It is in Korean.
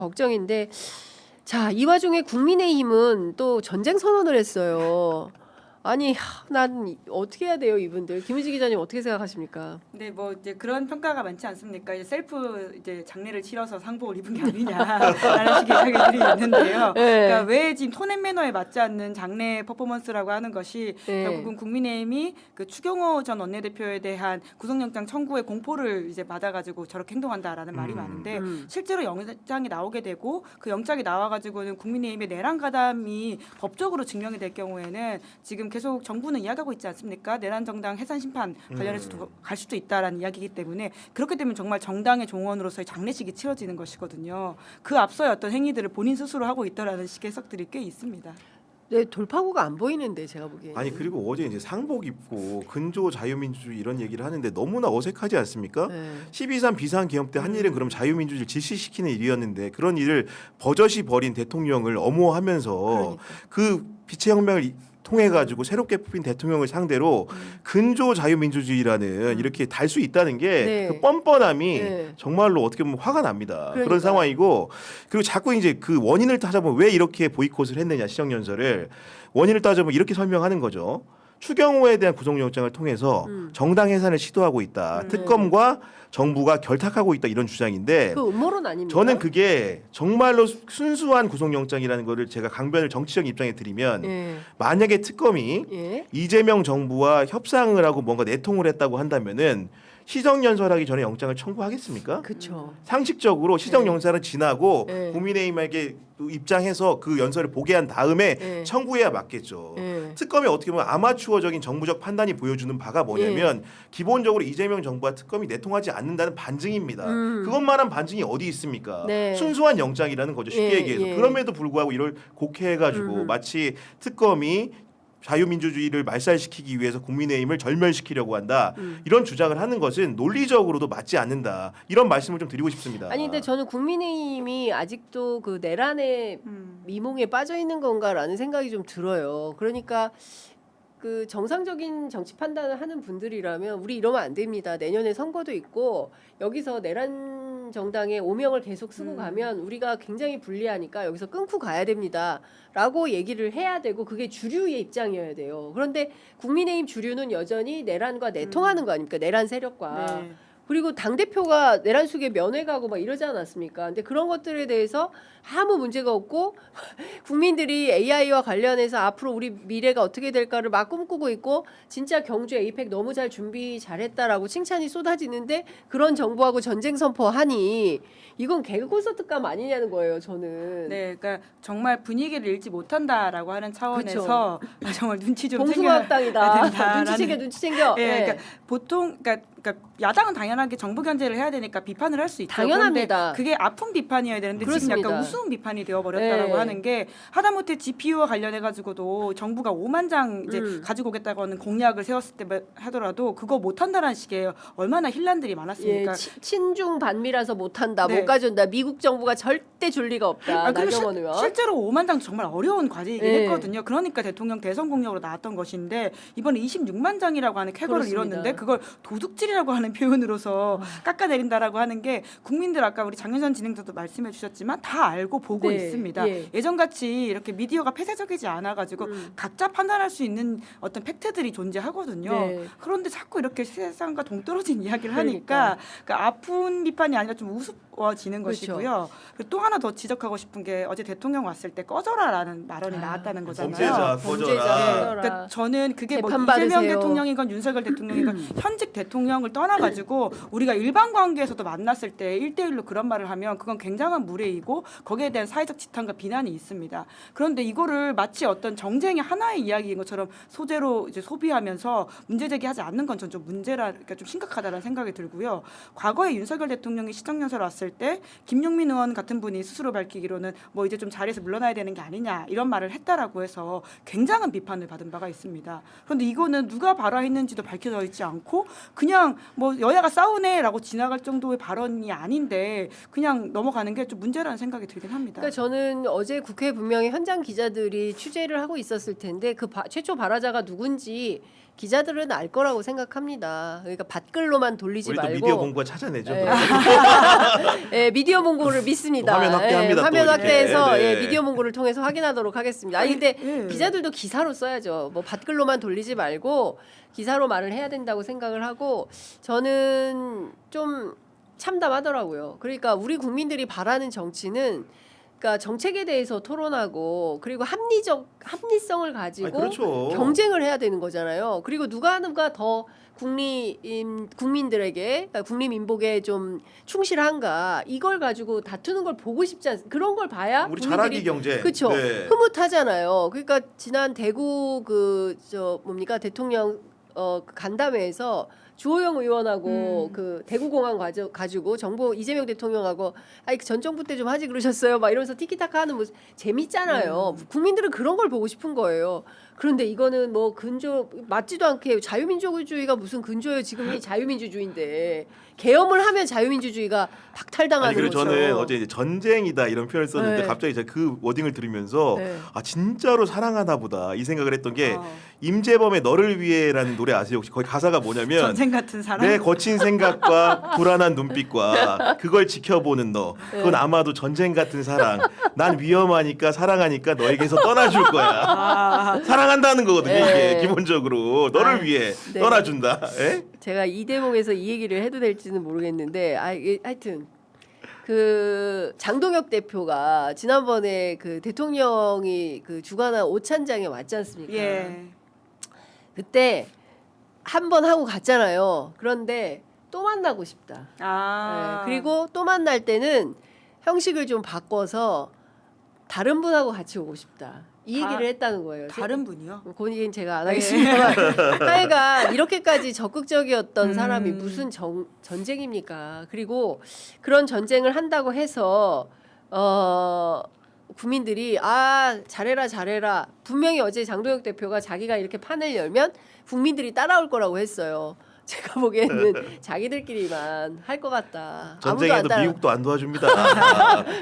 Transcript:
걱정인데 자, 이 와중에 국민의힘은 또 전쟁 선언을 했어요. 아니, 난 어떻게 해야 돼요, 이분들? 김은지 기자님 어떻게 생각하십니까? 네, 뭐 이제 그런 평가가 많지 않습니까? 이제 셀프 이제 장례를 치러서 상복을 입은 게 아니냐라는 식의 이야기들이 있는데요. 네. 그러니까 왜 지금 톤 앤 매너에 맞지 않는 장례 퍼포먼스라고 하는 것이 네. 결국은 국민의힘이 그 추경호 전 원내대표에 대한 구속영장 청구의 공포를 이제 받아가지고 저렇게 행동한다라는 말이 많은데 실제로 영장이 나오게 되고 그 영장이 나와가지고는 국민의힘의 내란 가담이 법적으로 증명이 될 경우에는 지금 계속 정부는 이야기하고 있지 않습니까? 내란 정당 해산 심판 관련해서도 갈 수도 있다라는 이야기이기 때문에 그렇게 되면 정말 정당의 종언으로서의 장례식이 치러지는 것이거든요. 그 앞서의 어떤 행위들을 본인 스스로 하고 있다라는 식의 해석들이 꽤 있습니다. 네, 돌파구가 안 보이는데 제가 보기에는. 아니 그리고 어제 이제 상복 입고 근조 자유민주주의 이런 얘기를 하는데 너무나 어색하지 않습니까? 네. 12.3 비상기업 때 한 일은 그럼 자유민주주의를 질시시키는 일이었는데 그런 일을 버젓이 벌인 대통령을 엄호하면서 그러니까. 그 빛의 혁명을 통해 가지고 새롭게 뽑힌 대통령을 상대로 근조 자유민주주의라는 이렇게 달 수 있다는 게 네. 그 뻔뻔함이 네. 정말로 어떻게 보면 화가 납니다. 그러니까요. 그런 상황이고 그리고 자꾸 이제 그 원인을 따져보면 왜 이렇게 보이콧을 했느냐 시정연설을 원인을 따져보면 이렇게 설명하는 거죠. 추경호에 대한 구속영장을 통해서 정당 해산을 시도하고 있다. 특검과 정부가 결탁하고 있다 이런 주장인데 그 음모론 아닙니까? 저는 그게 정말로 순수한 구속영장이라는 거를 제가 강변을 정치적 입장에 드리면 예. 만약에 특검이 예. 이재명 정부와 협상을 하고 뭔가 내통을 했다고 한다면은 시정연설하기 전에 영장을 청구하겠습니까? 그렇죠. 상식적으로 시정연설은 지나고 네. 국민의힘에게 입장해서 그 연설을 보게 한 다음에 네. 청구해야 맞겠죠. 예. 특검이 어떻게 보면 아마추어적인 정부적 판단이 보여주는 바가 뭐냐면 기본적으로 이재명 정부와 특검이 내통하지 않는다는 반증입니다. 그것만한 반증이 어디 있습니까? 네. 순수한 영장이라는 거죠. 쉽게 예, 얘기해서. 예. 그럼에도 불구하고 이걸 곡해해가지고 마치 특검이 자유민주주의를 말살시키기 위해서 국민의힘을 절멸시키려고 한다. 이런 주장을 하는 것은 논리적으로도 맞지 않는다. 이런 말씀을 좀 드리고 싶습니다. 아니 근데 저는 국민의힘이 아직도 그 내란의 미몽에 빠져 있는 건가라는 생각이 좀 들어요. 그러니까 그 정상적인 정치 판단을 하는 분들이라면 우리 이러면 안 됩니다. 내년에 선거도 있고 여기서 내란 정당의 오명을 계속 쓰고 가면 우리가 굉장히 불리하니까 여기서 끊고 가야 됩니다라고 얘기를 해야 되고 그게 주류의 입장이어야 돼요. 그런데 국민의힘 주류는 여전히 내란과 내통하는 거 아닙니까? 내란 세력과. 네. 그리고 당대표가 내란 속에 면회 가고 막 이러지 않았습니까? 근데 그런 것들에 대해서 아무 문제가 없고 국민들이 AI와 관련해서 앞으로 우리 미래가 어떻게 될까를 막 꿈꾸고 있고 진짜 경주 에이펙 너무 잘 준비 잘했다라고 칭찬이 쏟아지는데 그런 정부하고 전쟁 선포하니 이건 개그 콘서트감 아니냐는 거예요, 저는. 네, 그러니까 정말 분위기를 읽지 못한다라고 하는 차원에서 정말 눈치 좀 봉숭아학당이다. 된다라는- 눈치 챙겨, 눈치 챙겨. 예, 네. 그러니까 보통 그러니까 야당은 당연하게 정부 견제를 해야 되니까 비판을 할 수 있죠. 당연합니다. 그런데 그게 아픈 비판이어야 되는데 그렇습니다. 지금 약간 우스운 비판이 되어버렸다라고 네. 하는 게 하다못해 GPU와 관련해 가지고도 정부가 5만 장 이제 가지고 오겠다고 하는 공약을 세웠을 때 하더라도 그거 못한다라는 식의 얼마나 혼란들이 많았습니까? 예, 친중 반미라서 못한다, 네. 못 가준다. 미국 정부가 절대 줄 리가 없다. 그리고 나경원 의원. 실제로 5만 장 정말 어려운 과제이긴 네. 했거든요. 그러니까 대통령 대선 공약으로 나왔던 것인데 이번에 26만 장이라고 하는 쾌거를 그렇습니다. 이뤘는데 그걸 도둑질이라고 하는 표현으로서 깎아내린다라고 하는 게 국민들 아까 우리 장윤선 진행자도 말씀해 주셨지만 다 알고 보고 네. 있습니다. 예. 예전같이 이렇게 미디어가 폐쇄적이지 않아가지고 각자 판단할 수 있는 어떤 팩트들이 존재하거든요. 네. 그런데 자꾸 이렇게 세상과 동떨어진 이야기를 그러니까. 하니까 그러니까 아픈 비판이 아니라 좀 우스워지는 그렇죠. 것이고요. 그리고 또 하나 더 지적하고 싶은 게 어제 대통령 왔을 때 꺼져라라는 발언이 나왔다는 거잖아요. 범죄자 범죄자 꺼져라. 꺼져라. 그러니까 저는 그게 뭐 재판 이재명 받으세요. 대통령이건 윤석열 대통령이건 현직 대통령을 떠나가지고 우리가 일반 관계에서도 만났을 때 1대1로 그런 말을 하면 그건 굉장한 무례이고 거기에 대한 사회적 지탄과 비난이 있습니다. 그런데 이거를 마치 어떤 정쟁의 하나의 이야기인 것처럼 소재로 이제 소비하면서 문제 제기하지 않는 건 전 좀 문제라 그러니까 좀 심각하다는 생각이 들고요. 과거에 윤석열 대통령이 시정연설 왔을 때 김용민 의원 같은 분이 스스로 밝히기로는 뭐 이제 좀 자리에서 물러나야 되는 게 아니냐 이런 말을 했다라고 해서 굉장한 비판을 받은 바가 있습니다. 그런데 이거는 누가 발화했는지도 밝혀져 있지 않고 그냥 뭐 여야가 싸우네라고 지나갈 정도의 발언이 아닌데 그냥 넘어가는 게 좀 문제라는 생각이 들긴 합니다. 그러니까 저는 어제 국회 분명히 현장 기자들이 취재를 하고 있었을 텐데 그 최초 발화자가 누군지 기자들은 알 거라고 생각합니다. 그러니까 밭글로만 돌리지 우리도 말고 미디어 공부가 찾아내죠. 네. 그러면. 예, 미디어 몽고를 믿습니다. 화면 확대합니다, 예, 화면 또 이렇게. 확대해서 네. 예, 미디어 몽고를 통해서 확인하도록 하겠습니다. 아니 근데 예. 기자들도 기사로 써야죠. 뭐 밭글로만 돌리지 말고 기사로 말을 해야 된다고 생각을 하고 저는 좀 참담하더라고요. 그러니까 우리 국민들이 바라는 정치는 그러니까 정책에 대해서 토론하고 그리고 합리성을 가지고 아니, 그렇죠. 경쟁을 해야 되는 거잖아요. 그리고 누가 더 국민들에게 그러니까 국민민복에 좀 충실한가 이걸 가지고 다투는 걸 보고 싶지 않습니다. 그런 걸 봐야 우리 국민들이 잘하기 경제. 그렇죠. 네. 흐뭇하잖아요. 그러니까 지난 대구 대통령 간담회에서 주호영 의원하고 그 대구공항 가지고 정부 이재명 대통령하고 전 정부 때 좀 하지 그러셨어요. 막 이러면서 티키타카 하는 모습 재밌잖아요. 국민들은 그런 걸 보고 싶은 거예요. 그런데 이거는 뭐 근조 맞지도 않게 자유민주주의가 무슨 근조예요. 지금 이 자유민주주의인데 계엄을 하면 자유민주주의가 박탈당하는 아니 그리고 거죠. 저는 어제 이제 전쟁이다 이런 표현을 썼는데 네. 갑자기 제가 그 워딩을 들으면서 네. 아 진짜로 사랑하나 보다 이 생각을 했던 게 어. 임재범의 너를 위해라는 노래 아세요? 혹시 거기 가사가 뭐냐면 전쟁 같은 사람. 내 거친 생각과 불안한 눈빛과 그걸 지켜보는 너 그건 아마도 전쟁 같은 사랑 난 위험하니까 사랑하니까 너에게서 떠나줄 거야 아, 사랑한다는 거거든요 네. 이게 기본적으로 너를 아, 위해 네. 떠나준다 예? 제가 이 대목에서 이 얘기를 해도 될지는 모르겠는데 하여튼 그 장동혁 대표가 지난번에 그 대통령이 그 주관한 오찬장에 왔지 않습니까? 예. 그때 한 번 하고 갔잖아요. 그런데 또 만나고 싶다. 아. 네, 그리고 또 만날 때는 형식을 좀 바꿔서 다른 분하고 같이 오고 싶다. 이 다- 얘기를 했다는 거예요. 다른 분이요? 그 얘기는 제가 안 하겠습니다만 하여간 이렇게까지 적극적이었던 사람이 무슨 전쟁입니까? 그리고 그런 전쟁을 한다고 해서 국민들이 잘해라 분명히 어제 장동혁 대표가 자기가 이렇게 판을 열면 국민들이 따라올 거라고 했어요. 제가 보기에는 자기들끼리만 할 것 같다. 아무도 안 전쟁에도 따라. 미국도 안 도와줍니다